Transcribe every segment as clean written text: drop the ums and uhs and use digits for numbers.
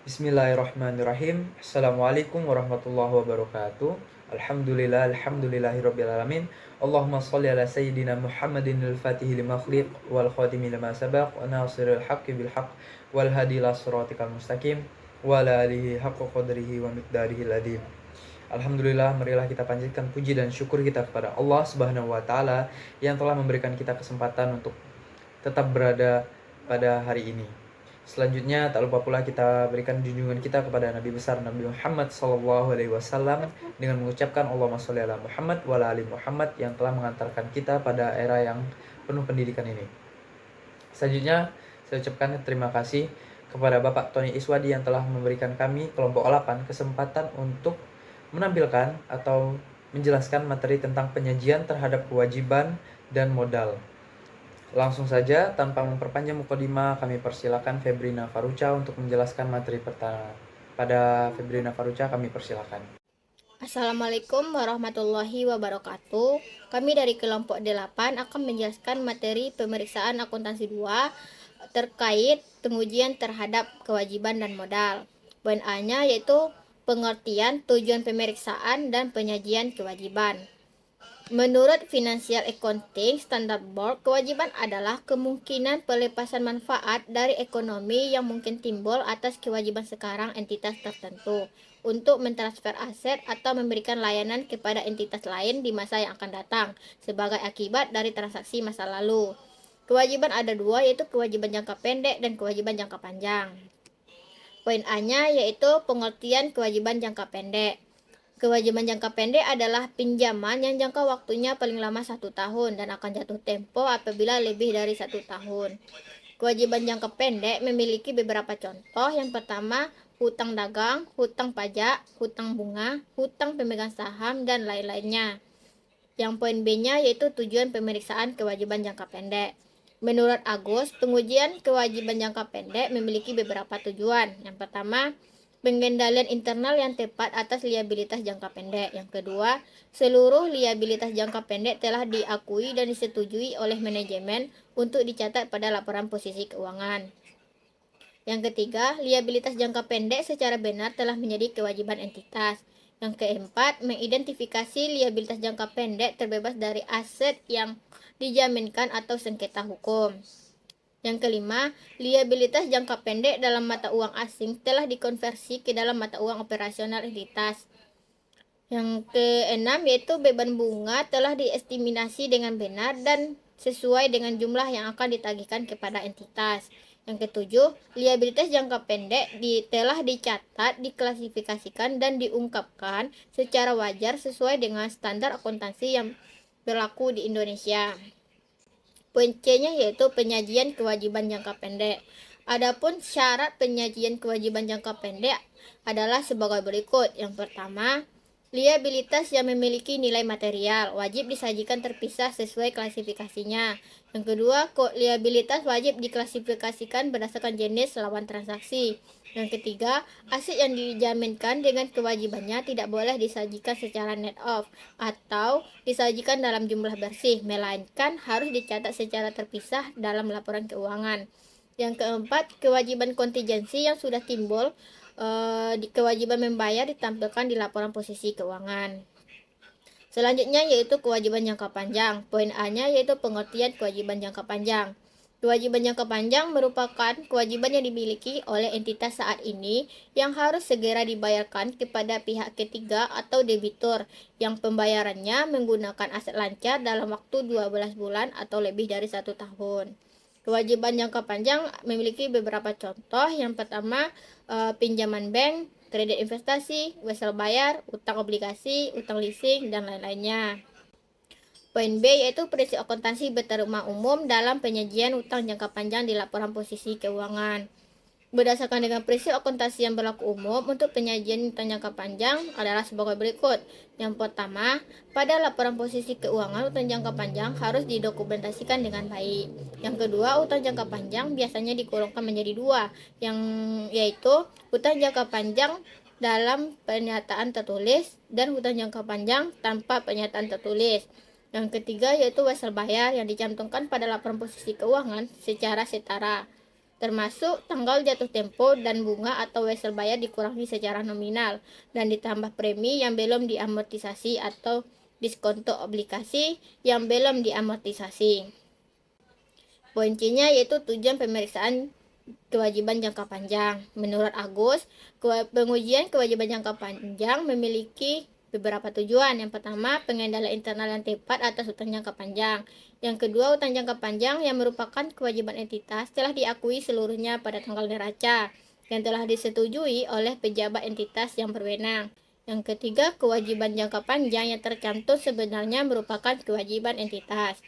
Bismillahirrahmanirrahim. Assalamualaikum warahmatullahi wabarakatuh. Alhamdulillahirabbil alamin. Allahumma shalli ala sayyidina Muhammadin al-Fatihi lima khuliq wal khatimi lima sabaq wa nasiril haqqi bil haqq wal hadi ila siratikal mustaqim wa ala alihi haqqa qadrihi wa miqdarihi al-adim. Alhamdulillah, marilah kita panjatkan puji dan syukur kita kepada Allah Subhanahu wa taala yang telah memberikan kita kesempatan untuk tetap berada pada hari ini. Selanjutnya tak lupa pula kita berikan junjungan kita kepada Nabi besar Nabi Muhammad SAW dengan mengucapkan Allahumma sholli ala Muhammad wa ala ali Muhammad yang telah mengantarkan kita pada era yang penuh pendidikan ini. Selanjutnya saya ucapkan terima kasih kepada Bapak Tony Iswadi yang telah memberikan kami kelompok 8 kesempatan untuk menampilkan atau menjelaskan materi tentang penyajian terhadap kewajiban dan modal. Langsung saja, tanpa memperpanjang mukadimah, kami persilakan Febrina Faruca untuk menjelaskan materi pertama. Pada Febrina Faruca, kami persilakan. Assalamualaikum warahmatullahi wabarakatuh. Kami dari kelompok 8 akan menjelaskan materi pemeriksaan akuntansi 2 terkait pengujian terhadap kewajiban dan modal. Poin A-nya yaitu pengertian, tujuan pemeriksaan, dan penyajian kewajiban. Menurut Financial Accounting Standard Board, kewajiban adalah kemungkinan pelepasan manfaat dari ekonomi yang mungkin timbul atas kewajiban sekarang entitas tertentu untuk mentransfer aset atau memberikan layanan kepada entitas lain di masa yang akan datang sebagai akibat dari transaksi masa lalu. Kewajiban ada dua, yaitu kewajiban jangka pendek dan kewajiban jangka panjang. Poin A-nya yaitu pengertian kewajiban jangka pendek. Kewajiban jangka pendek adalah pinjaman yang jangka waktunya paling lama 1 tahun dan akan jatuh tempo apabila lebih dari 1 tahun. Kewajiban jangka pendek memiliki beberapa contoh. Yang pertama, hutang dagang, hutang pajak, hutang bunga, hutang pemegang saham, dan lain-lainnya. Yang poin B-nya yaitu tujuan pemeriksaan kewajiban jangka pendek. Menurut Agus, pengujian kewajiban jangka pendek memiliki beberapa tujuan. Yang pertama, pengendalian internal yang tepat atas liabilitas jangka pendek. Yang kedua, seluruh liabilitas jangka pendek telah diakui dan disetujui oleh manajemen untuk dicatat pada laporan posisi keuangan. Yang ketiga, liabilitas jangka pendek secara benar telah menjadi kewajiban entitas. Yang keempat, mengidentifikasi liabilitas jangka pendek terbebas dari aset yang dijaminkan atau sengketa hukum. Yang kelima, liabilitas jangka pendek dalam mata uang asing telah dikonversi ke dalam mata uang operasional entitas. Yang keenam, yaitu beban bunga telah diestimasi dengan benar dan sesuai dengan jumlah yang akan ditagihkan kepada entitas. Yang ketujuh, liabilitas jangka pendek telah dicatat, diklasifikasikan, dan diungkapkan secara wajar sesuai dengan standar akuntansi yang berlaku di Indonesia. Poin C-nya yaitu penyajian kewajiban jangka pendek. Adapun syarat penyajian kewajiban jangka pendek adalah sebagai berikut. Yang pertama, liabilitas yang memiliki nilai material wajib disajikan terpisah sesuai klasifikasinya. Yang kedua, liabilitas wajib diklasifikasikan berdasarkan jenis lawan transaksi. Yang ketiga, aset yang dijaminkan dengan kewajibannya tidak boleh disajikan secara net off atau disajikan dalam jumlah bersih, melainkan harus dicatat secara terpisah dalam laporan keuangan. Yang keempat, kewajiban kontingensi yang sudah timbul kewajiban membayar ditampilkan di laporan posisi keuangan. Selanjutnya yaitu kewajiban jangka panjang. Poin A-nya yaitu pengertian kewajiban jangka panjang. Kewajiban jangka panjang merupakan kewajiban yang dimiliki oleh entitas saat ini yang harus segera dibayarkan kepada pihak ketiga atau debitur yang pembayarannya menggunakan aset lancar dalam waktu 12 bulan atau lebih dari 1 tahun. Kewajiban jangka panjang memiliki beberapa contoh. Yang pertama, pinjaman bank, kredit investasi, wesel bayar, utang obligasi, utang leasing, dan lain-lainnya. Poin B yaitu prinsip akuntansi berterma umum dalam penyajian utang jangka panjang di laporan posisi keuangan. Berdasarkan dengan prinsip akuntansi yang berlaku umum untuk penyajian utang jangka panjang adalah sebagai berikut. Yang pertama, pada laporan posisi keuangan utang jangka panjang harus didokumentasikan dengan baik. Yang kedua, utang jangka panjang biasanya digolongkan menjadi dua, yaitu utang jangka panjang dalam pernyataan tertulis dan utang jangka panjang tanpa pernyataan tertulis. Yang ketiga yaitu wesel bayar yang dicantumkan pada laporan posisi keuangan secara setara. termasuk tanggal jatuh tempo dan bunga atau wesel bayar dikurangi secara nominal dan ditambah premi yang belum diamortisasi atau diskonto obligasi yang belum diamortisasi. Poin C-nya yaitu tujuan pemeriksaan kewajiban jangka panjang. Menurut Agus, pengujian kewajiban jangka panjang memiliki beberapa tujuan. Yang pertama, pengendalian internal yang tepat atas hutang jangka panjang. Yang kedua, hutang jangka panjang yang merupakan kewajiban entitas telah diakui seluruhnya pada tanggal neraca yang telah disetujui oleh pejabat entitas yang berwenang. Yang ketiga, kewajiban jangka panjang yang tercantum sebenarnya merupakan kewajiban entitas.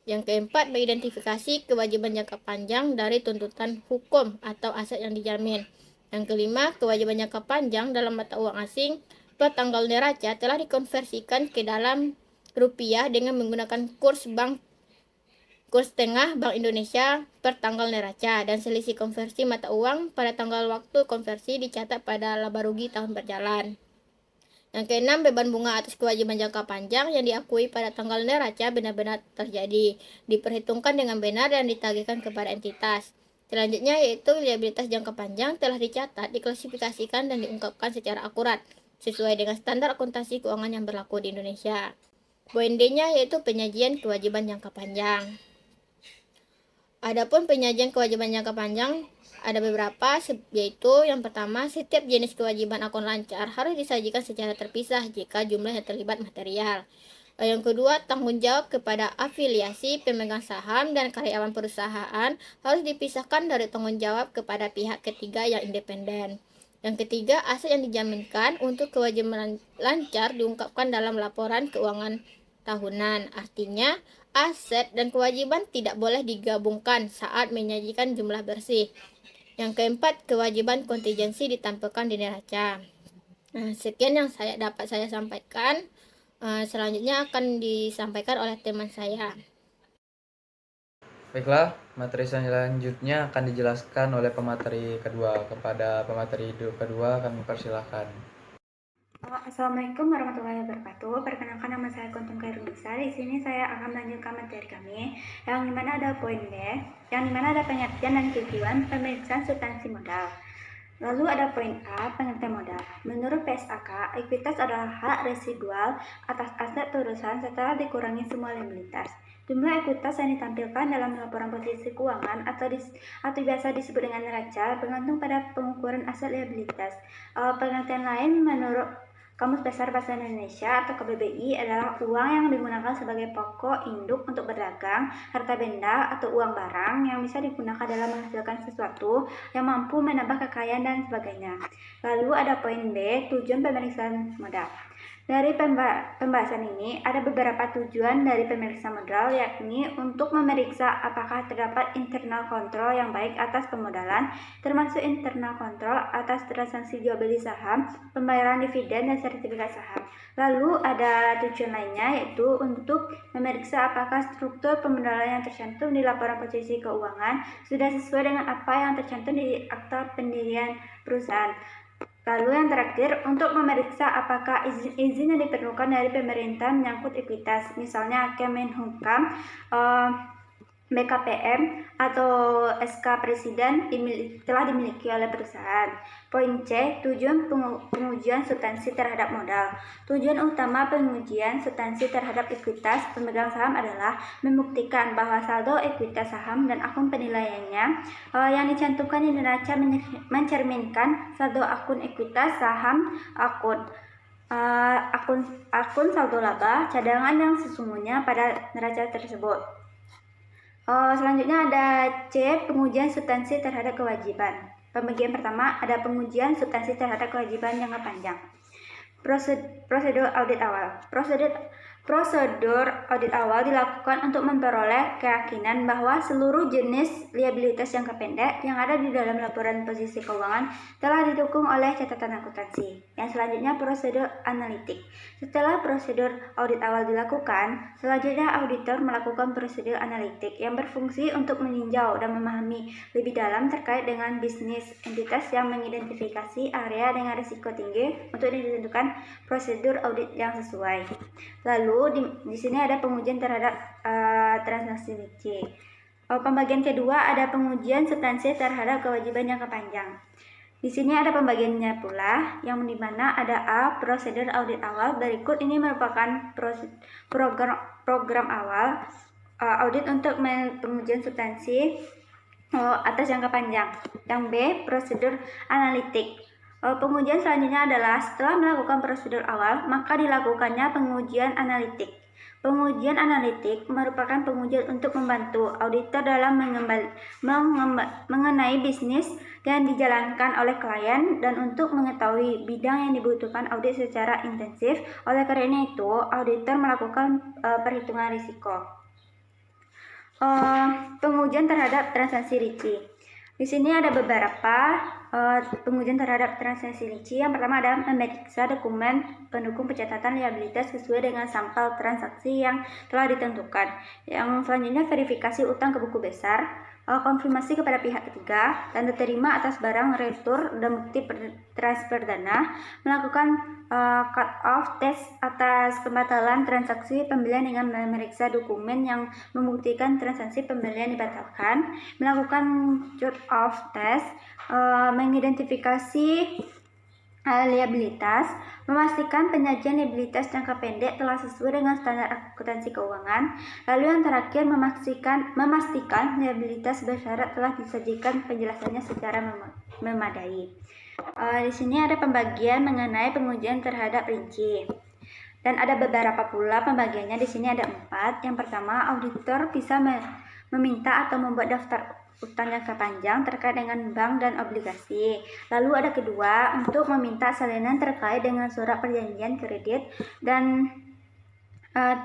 Yang keempat, mengidentifikasi kewajiban jangka panjang dari tuntutan hukum atau aset yang dijamin. Yang kelima, kewajiban jangka panjang dalam mata uang asing per tanggal neraca telah dikonversikan ke dalam rupiah dengan menggunakan kurs tengah Bank Indonesia per tanggal neraca dan selisih konversi mata uang pada tanggal waktu konversi dicatat pada laba rugi tahun berjalan. Yang keenam, beban bunga atas kewajiban jangka panjang yang diakui pada tanggal neraca benar-benar terjadi, diperhitungkan dengan benar dan ditagihkan kepada entitas. Selanjutnya yaitu liabilitas jangka panjang telah dicatat, diklasifikasikan dan diungkapkan secara akurat sesuai dengan standar akuntansi keuangan yang berlaku di Indonesia. Poin D-nya yaitu penyajian kewajiban jangka panjang. Adapun penyajian kewajiban jangka panjang ada beberapa, yaitu yang pertama, setiap jenis kewajiban akun lancar harus disajikan secara terpisah jika jumlah yang terlibat material. Yang kedua, tanggung jawab kepada afiliasi, pemegang saham, dan karyawan perusahaan harus dipisahkan dari tanggung jawab kepada pihak ketiga yang independen. Yang ketiga, aset yang dijaminkan untuk kewajiban lancar diungkapkan dalam laporan keuangan tahunan. Artinya, aset dan kewajiban tidak boleh digabungkan saat menyajikan jumlah bersih. Yang keempat, kewajiban kontingensi ditampilkan di neraca. Nah, sekian yang dapat saya sampaikan. Selanjutnya akan disampaikan oleh teman saya. Baiklah, materi selanjutnya akan dijelaskan oleh pemateri kedua. Kepada pemateri kedua kami persilahkan. Assalamualaikum warahmatullahi wabarakatuh. Perkenalkan, nama saya Kuntum Khairunisa. Di sini saya akan melanjutkan materi kami, yang dimana ada poin B, yang dimana ada pengertian dan tujuan pemeriksaan substansi modal. Lalu ada poin A, pengertian modal. Menurut PSAK, ekuitas adalah hak residual atas aset perusahaan setelah dikurangi semua liabilitas. Jumlah ekuitas yang ditampilkan dalam laporan posisi keuangan atau biasa disebut dengan neraca bergantung pada pengukuran aset liabilitas. Pengertian lain menurut Kamus Besar Bahasa Indonesia atau KBBI adalah uang yang digunakan sebagai pokok induk untuk berdagang, harta benda, atau uang barang yang bisa digunakan dalam menghasilkan sesuatu yang mampu menambah kekayaan dan sebagainya. Lalu ada poin B, tujuan pemeriksaan modal. Dari pembahasan ini, ada beberapa tujuan dari pemeriksaan modal, yakni untuk memeriksa apakah terdapat internal kontrol yang baik atas pemodalan, termasuk internal kontrol atas transaksi jual beli saham, pembayaran dividen, dan sertifikat saham. Lalu ada tujuan lainnya, yaitu untuk memeriksa apakah struktur pemodalan yang tercantum di laporan posisi keuangan sudah sesuai dengan apa yang tercantum di akta pendirian perusahaan. Lalu yang terakhir, untuk memeriksa apakah izin yang diperlukan dari pemerintah menyangkut ekuitas, misalnya Kemenhukam, BKPM, atau SK Presiden telah dimiliki oleh perusahaan. Poin C, tujuan pengujian substansi terhadap modal. Tujuan utama pengujian substansi terhadap ekuitas pemegang saham adalah membuktikan bahwa saldo ekuitas saham dan akun penilaiannya yang dicantumkan di neraca mencerminkan saldo akun ekuitas saham, akun saldo laba, cadangan yang sesungguhnya pada neraca tersebut. Selanjutnya ada C, pengujian substansi terhadap kewajiban. Pembagian pertama ada pengujian substansi terhadap kewajiban jangka panjang. Prosedur audit awal. Prosedur audit awal dilakukan untuk memperoleh keyakinan bahwa seluruh jenis liabilitas jangka pendek yang ada di dalam laporan posisi keuangan telah didukung oleh catatan akuntansi. Yang selanjutnya prosedur analitik. Setelah prosedur audit awal dilakukan, selanjutnya auditor melakukan prosedur analitik yang berfungsi untuk meninjau dan memahami lebih dalam terkait dengan bisnis entitas yang mengidentifikasi area dengan risiko tinggi untuk ditentukan prosedur audit yang sesuai. Lalu di sini ada pengujian terhadap transaksi BC. Pembagian kedua ada pengujian substansi terhadap kewajiban jangka panjang. Di sini ada pembagiannya pula, yang dimana ada A, prosedur audit awal. Berikut ini merupakan program awal audit untuk pengujian substansi atas jangka panjang. Yang B, prosedur analitik. Pengujian selanjutnya adalah setelah melakukan prosedur awal, maka dilakukannya pengujian analitik. Pengujian analitik merupakan pengujian untuk membantu auditor dalam mengenai bisnis yang dijalankan oleh klien dan untuk mengetahui bidang yang dibutuhkan audit secara intensif. Oleh karena itu, auditor melakukan perhitungan risiko. Pengujian terhadap transaksi rinci. Di sini ada beberapa pengujian terhadap transaksi rinci. Yang pertama ada memeriksa dokumen pendukung pencatatan liabilitas sesuai dengan sampel transaksi yang telah ditentukan. Yang selanjutnya verifikasi utang ke buku besar, konfirmasi kepada pihak ketiga, tanda terima atas barang retur dan bukti transfer dana, melakukan cut off test atas pembatalan transaksi pembelian dengan memeriksa dokumen yang membuktikan transaksi pembelian dibatalkan, melakukan cut off test, mengidentifikasi liabilitas, memastikan penyajian liabilitas jangka pendek telah sesuai dengan standar akuntansi keuangan. Lalu yang terakhir memastikan liabilitas bersyarat telah disajikan penjelasannya secara memadai. Di sini ada pembagian mengenai pengujian terhadap rinci. Dan ada beberapa pula pembagiannya. Di sini ada 4. Yang pertama, auditor bisa meminta atau membuat daftar utang jangka panjang terkait dengan bank dan obligasi. Lalu ada kedua, untuk meminta salinan terkait dengan surat perjanjian kredit dan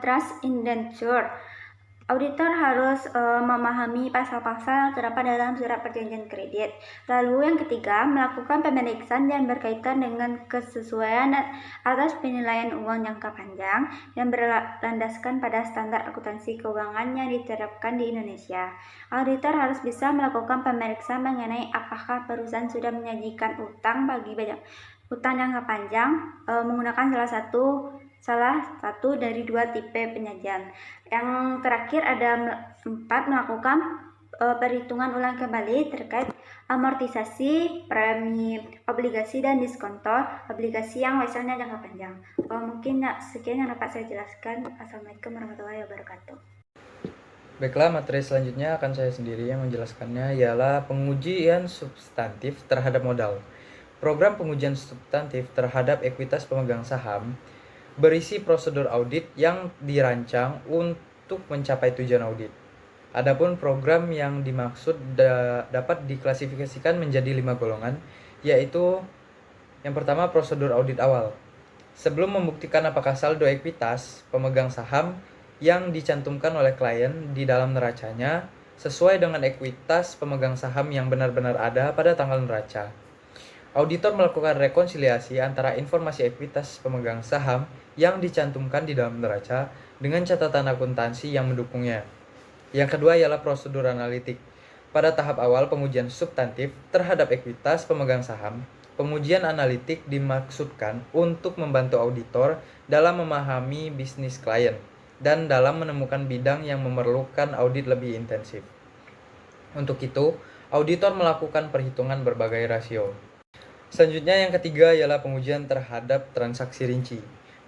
trust indenture. Auditor harus memahami pasal-pasal yang terdapat dalam surat perjanjian kredit. Lalu yang ketiga, melakukan pemeriksaan yang berkaitan dengan kesesuaian atas penilaian uang jangka panjang yang berlandaskan pada standar akuntansi keuangan yang diterapkan di Indonesia. Auditor harus bisa melakukan pemeriksaan mengenai apakah perusahaan sudah menyajikan utang jangka panjang menggunakan salah satu dari 2 tipe penyajian. Yang terakhir ada 4, melakukan perhitungan ulang kembali terkait amortisasi, premi obligasi dan diskonto obligasi yang wajarnya jangka panjang. Mungkin sekian yang dapat saya jelaskan. Assalamualaikum warahmatullahi wabarakatuh. Baiklah, materi selanjutnya akan saya sendiri yang menjelaskannya, ialah pengujian substantif terhadap modal. Program pengujian substantif terhadap ekuitas pemegang saham berisi prosedur audit yang dirancang untuk mencapai tujuan audit. Adapun program yang dimaksud dapat diklasifikasikan menjadi 5 golongan, yaitu yang pertama, prosedur audit awal. Sebelum membuktikan apakah saldo ekuitas pemegang saham yang dicantumkan oleh klien di dalam neracanya sesuai dengan ekuitas pemegang saham yang benar-benar ada pada tanggal neraca, auditor melakukan rekonsiliasi antara informasi ekuitas pemegang saham yang dicantumkan di dalam neraca dengan catatan akuntansi yang mendukungnya. Yang kedua ialah prosedur analitik. Pada tahap awal pengujian substantif terhadap ekuitas pemegang saham, pengujian analitik dimaksudkan untuk membantu auditor dalam memahami bisnis klien dan dalam menemukan bidang yang memerlukan audit lebih intensif. Untuk itu, auditor melakukan perhitungan berbagai rasio. Selanjutnya yang ketiga ialah pengujian terhadap transaksi rinci.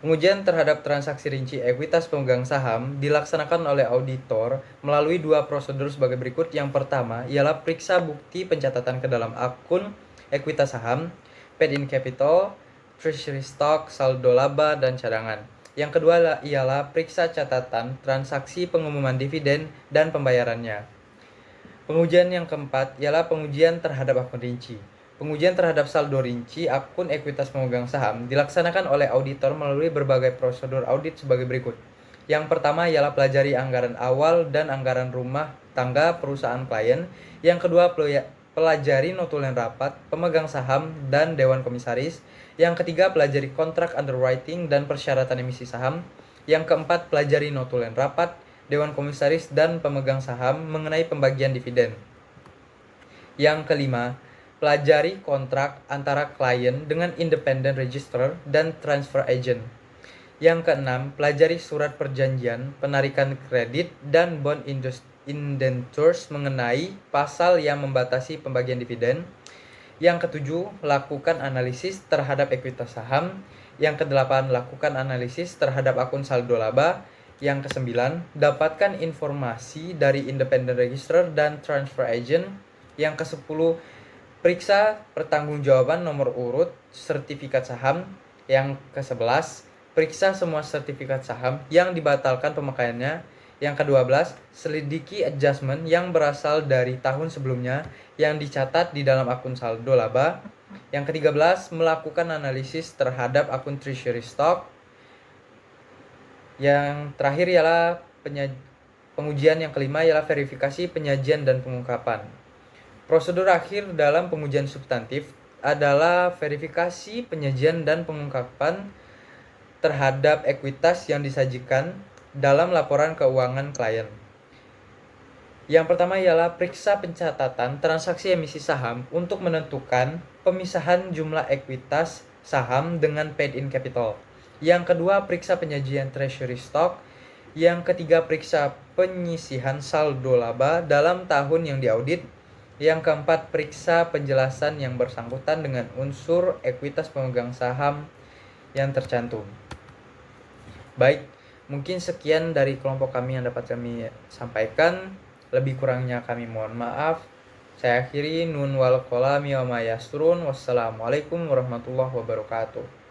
Pengujian terhadap transaksi rinci ekuitas pemegang saham dilaksanakan oleh auditor melalui 2 prosedur sebagai berikut. Yang pertama ialah periksa bukti pencatatan ke dalam akun ekuitas saham, paid-in capital, treasury stock, saldo laba, dan cadangan. Yang kedua ialah periksa catatan transaksi pengumuman dividen dan pembayarannya. Pengujian yang keempat ialah pengujian terhadap akun rinci. Pengujian terhadap saldo rinci akun ekuitas pemegang saham dilaksanakan oleh auditor melalui berbagai prosedur audit sebagai berikut. Yang pertama ialah pelajari anggaran awal dan anggaran rumah tangga perusahaan klien. Yang kedua, pelajari notulen rapat, pemegang saham, dan dewan komisaris. Yang ketiga, pelajari kontrak underwriting dan persyaratan emisi saham. Yang keempat, pelajari notulen rapat, dewan komisaris, dan pemegang saham mengenai pembagian dividen. Yang kelima, pelajari kontrak antara klien dengan independent registrar dan transfer agent. Yang keenam, pelajari surat perjanjian, penarikan kredit, dan bond indentures mengenai pasal yang membatasi pembagian dividen. Yang ketujuh, lakukan analisis terhadap ekuitas saham. Yang kedelapan, lakukan analisis terhadap akun saldo laba. Yang kesembilan, dapatkan informasi dari independent registrar dan transfer agent. Yang kesepuluh, periksa pertanggungjawaban nomor urut sertifikat saham. Yang ke-11, periksa semua sertifikat saham yang dibatalkan pemakaiannya. Yang ke-12, selidiki adjustment yang berasal dari tahun sebelumnya yang dicatat di dalam akun saldo laba. Yang ke-13, melakukan analisis terhadap akun treasury stock. Yang terakhir ialah pengujian yang kelima ialah verifikasi, penyajian, dan pengungkapan. Prosedur akhir dalam pengujian substantif adalah verifikasi, penyajian, dan pengungkapan terhadap ekuitas yang disajikan dalam laporan keuangan klien. Yang pertama ialah periksa pencatatan transaksi emisi saham untuk menentukan pemisahan jumlah ekuitas saham dengan paid-in capital. Yang kedua, periksa penyajian treasury stock. Yang ketiga, periksa penyisihan saldo laba dalam tahun yang diaudit. Yang keempat, periksa penjelasan yang bersangkutan dengan unsur ekuitas pemegang saham yang tercantum. Baik, mungkin sekian dari kelompok kami yang dapat kami sampaikan. Lebih kurangnya kami mohon maaf. Saya akhiri, nun wal qalami wa ma yasrun. Wassalamualaikum warahmatullahi wabarakatuh.